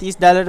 $30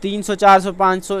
300 400 500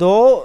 2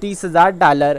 $30,000,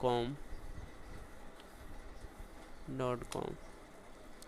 .com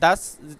10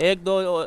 1-2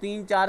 3-4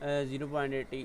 0.80,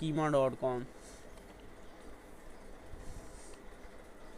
Keema.com،